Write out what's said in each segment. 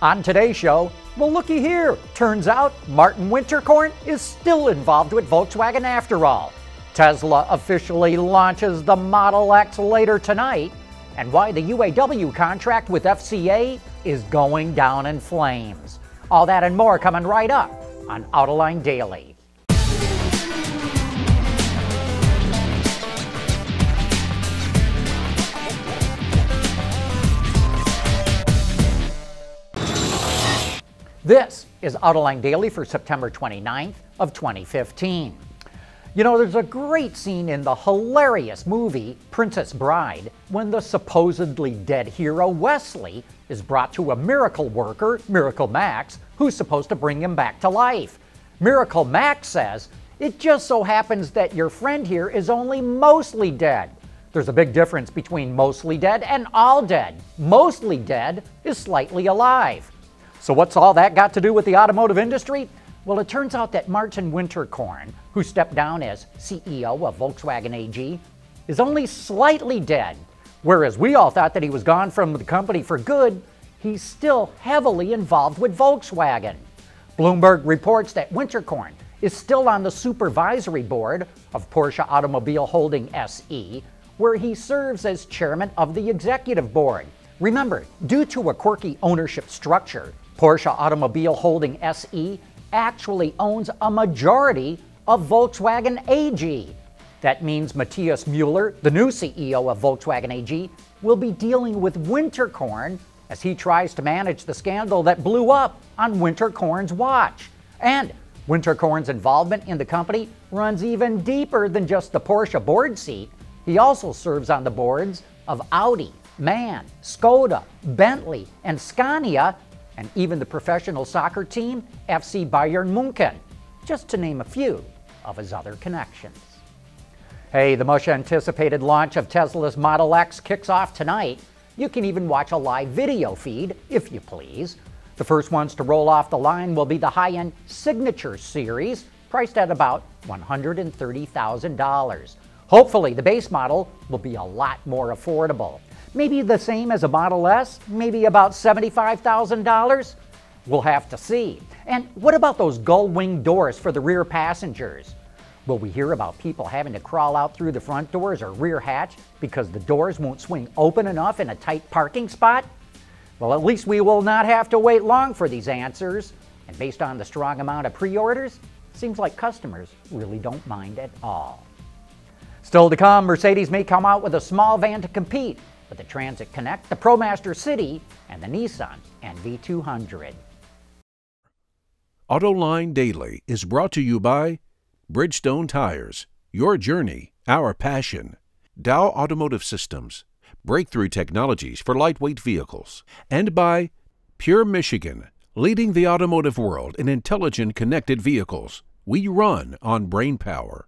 On today's show, well, looky here. Turns out Martin Winterkorn is still involved with Volkswagen after all. Tesla officially launches the Model X later tonight, and why the UAW contract with FCA is going down in flames. All that and more coming right up on Autoline Daily. This is Autoline Daily for September 29th of 2015. You know, there's a great scene in the hilarious movie Princess Bride when the supposedly dead hero Wesley is brought to a miracle worker, Miracle Max, who's supposed to bring him back to life. Miracle Max says, "It just so happens that your friend here is only mostly dead." There's a big difference between mostly dead and all dead. Mostly dead is slightly alive. So what's all that got to do with the automotive industry? Well, it turns out that Martin Winterkorn, who stepped down as CEO of Volkswagen AG, is only slightly dead. Whereas we all thought that he was gone from the company for good, he's still heavily involved with Volkswagen. Bloomberg reports that Winterkorn is still on the supervisory board of Porsche Automobile Holding SE, where he serves as chairman of the executive board. Remember, due to a quirky ownership structure, Porsche Automobile Holding SE actually owns a majority of Volkswagen AG. That means Matthias Müller, the new CEO of Volkswagen AG, will be dealing with Winterkorn as he tries to manage the scandal that blew up on Winterkorn's watch. And Winterkorn's involvement in the company runs even deeper than just the Porsche board seat. He also serves on the boards of Audi, MAN, Skoda, Bentley, and Scania, and even the professional soccer team FC Bayern München, just to name a few of his other connections. Hey, the much anticipated launch of Tesla's Model X kicks off tonight. You can even watch a live video feed, if you please. The first ones to roll off the line will be the high-end Signature series, priced at about $130,000. Hopefully, the base model will be a lot more affordable. Maybe the same as a Model S, maybe about $75,000? We'll have to see. And what about those gull-wing doors for the rear passengers? Will we hear about people having to crawl out through the front doors or rear hatch because the doors won't swing open enough in a tight parking spot? Well, at least we will not have to wait long for these answers. And based on the strong amount of pre-orders, seems like customers really don't mind at all. Still to come, Mercedes may come out with a small van to compete with the Transit Connect, the ProMaster City, and the Nissan NV200. Autoline Daily is brought to you by Bridgestone Tires, your journey, our passion. Dow Automotive Systems, breakthrough technologies for lightweight vehicles. And by Pure Michigan, leading the automotive world in intelligent connected vehicles. We run on brain power.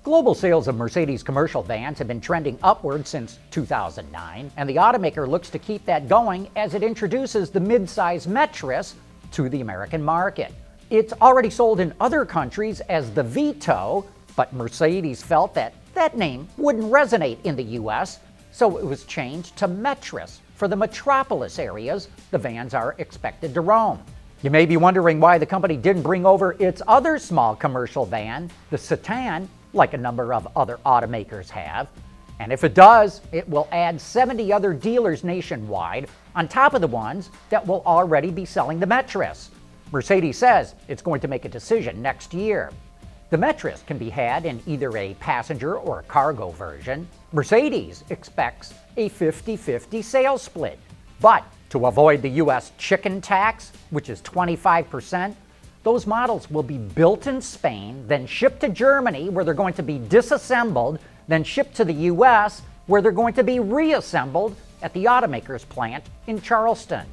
Global sales of Mercedes commercial vans have been trending upward since 2009, and the automaker looks to keep that going as it introduces the mid-size Metris to the American market. It's already sold in other countries as the Vito, but Mercedes felt that that name wouldn't resonate in the US, so it was changed to Metris for the metropolis areas the vans are expected to roam. You may be wondering why the company didn't bring over its other small commercial van, the Citan, like a number of other automakers have. And if it does, it will add 70 other dealers nationwide on top of the ones that will already be selling the Metris. Mercedes says it's going to make a decision next year. The Metris can be had in either a passenger or a cargo version. Mercedes expects a 50-50 sales split. But to avoid the US chicken tax, which is 25%, those models will be built in Spain, then shipped to Germany, where they're going to be disassembled, then shipped to the US, where they're going to be reassembled at the automaker's plant in Charleston.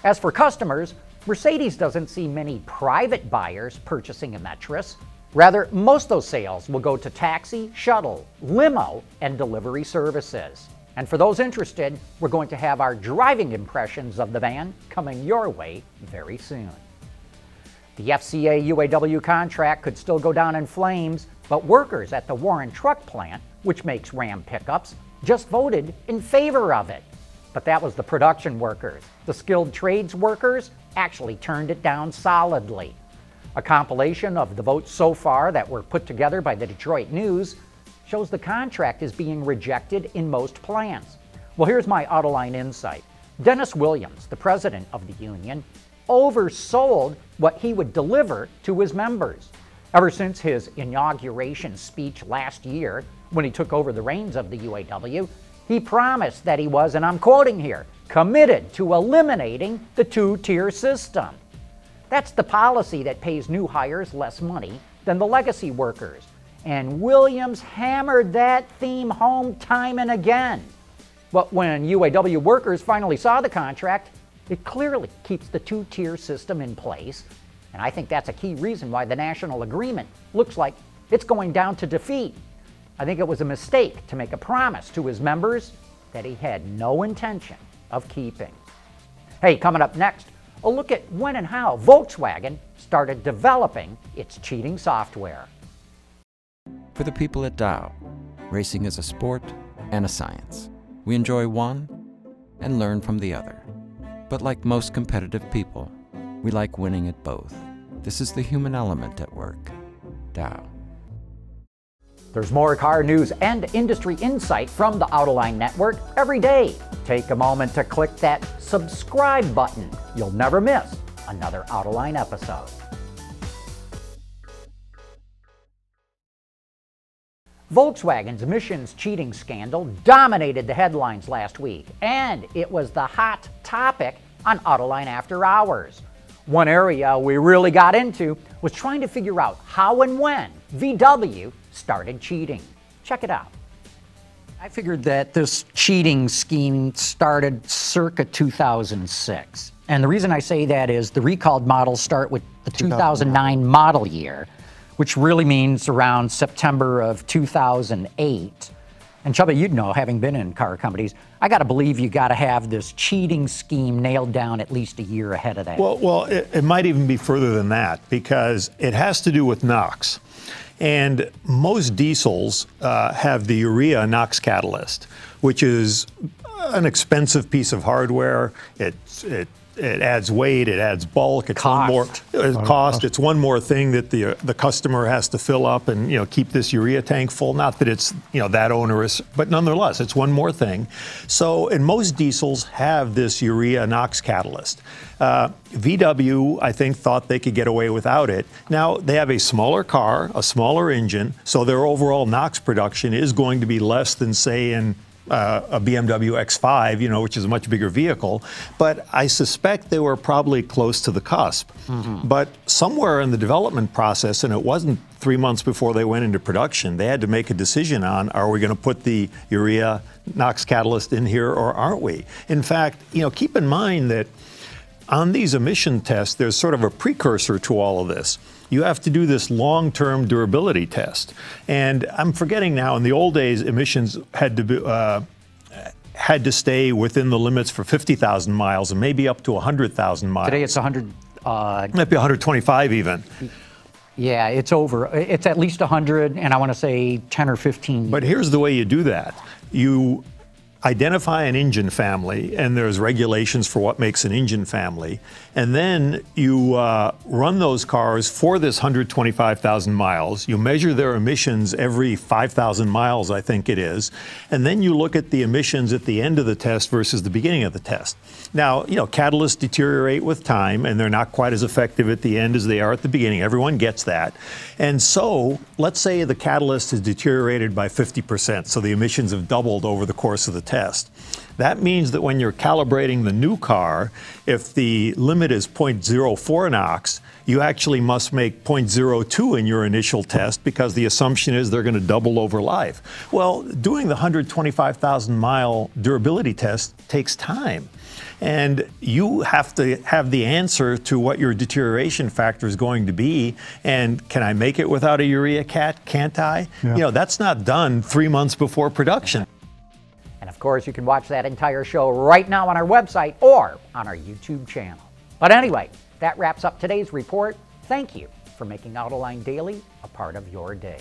As for customers, Mercedes doesn't see many private buyers purchasing a Metris. Rather, most of those sales will go to taxi, shuttle, limo, and delivery services. And for those interested, we're going to have our driving impressions of the van coming your way very soon. The FCA UAW contract could still go down in flames, but workers at the Warren truck plant, which makes Ram pickups, just voted in favor of it. but that was the production workers. The skilled trades workers actually turned it down solidly. A compilation of the votes so far that were put together by the Detroit News shows the contract is being rejected in most plants. Well, here's my Autoline insight. Dennis Williams, the president of the union, oversold what he would deliver to his members. Ever since his inauguration speech last year, when he took over the reins of the UAW, he promised that he was, and I'm quoting here, committed to eliminating the two-tier system. That's the policy that pays new hires less money than the legacy workers. And Williams hammered that theme home time and again. But when UAW workers finally saw the contract, it clearly keeps the two-tier system in place. And I think that's a key reason why the national agreement looks like it's going down to defeat. I think it was a mistake to make a promise to his members that he had no intention of keeping. Hey, coming up next, a look at when and how Volkswagen started developing its cheating software. For the people at Dow, racing is a sport and a science. We enjoy one and learn from the other. But like most competitive people, we like winning at both. This is the human element at work. Dow. There's more car news and industry insight from the Autoline network every day. Take a moment to click that subscribe button. You'll never miss another Autoline episode. Volkswagen's emissions cheating scandal dominated the headlines last week, and it was the hot topic on Autoline After Hours. One area we really got into was trying to figure out how and when VW started cheating. Check it out. I figured that this cheating scheme started circa 2006. And the reason I say that is the recalled models start with the 2009 model year, which really means around September of 2008. And Chubba, you'd know, having been in car companies, I got to believe you got to have this cheating scheme nailed down at least a year ahead of that. Well, it might even be further than that, because it has to do with NOx. And most diesels have the urea NOx catalyst, which is an expensive piece of hardware. It adds weight, it adds bulk, it's cost. one more cost. It's one more thing that the customer has to fill up and keep this urea tank full. Not that it's that onerous, but nonetheless, it's one more thing. So, and most diesels have this urea NOx catalyst. VW, I think, thought they could get away without it. Now, they have a smaller car, a smaller engine, so their overall NOx production is going to be less than, say, in a BMW X5, which is a much bigger vehicle. But I suspect they were probably close to the cusp. But somewhere in the development process, and it wasn't 3 months before they went into production, they had to make a decision on, are we going to put the urea NOx catalyst in here or aren't we? In fact, keep in mind that on these emission tests, there's sort of a precursor to all of this. You have to do this long-term durability test. And I'm forgetting now, in the old days, emissions had to stay within the limits for 50,000 miles and maybe up to 100,000 miles. Today it's 100. Might be 125 even. Yeah, it's over. It's at least 100, and I want to say 10 or 15. But here's the way you do that. You identify an engine family, and there's regulations for what makes an engine family, and then you run those cars for this 125,000 miles. You measure their emissions every 5,000 miles, I think it is, and then you look at the emissions at the end of the test versus the beginning of the test. Now, catalysts deteriorate with time, and they're not quite as effective at the end as they are at the beginning. Everyone gets that. And so, let's say the catalyst has deteriorated by 50%, so the emissions have doubled over the course of the test. That means that when you're calibrating the new car, if the limit is 0.04 NOx, you actually must make 0.02 in your initial test, because the assumption is they're going to double over life. Well, doing the 125,000 mile durability test takes time. And you have to have the answer to what your deterioration factor is going to be. And can I make it without a urea cat? Can't I? Yeah. That's not done 3 months before production. And of course, you can watch that entire show right now on our website or on our YouTube channel. But anyway, that wraps up today's report. Thank you for making Autoline Daily a part of your day.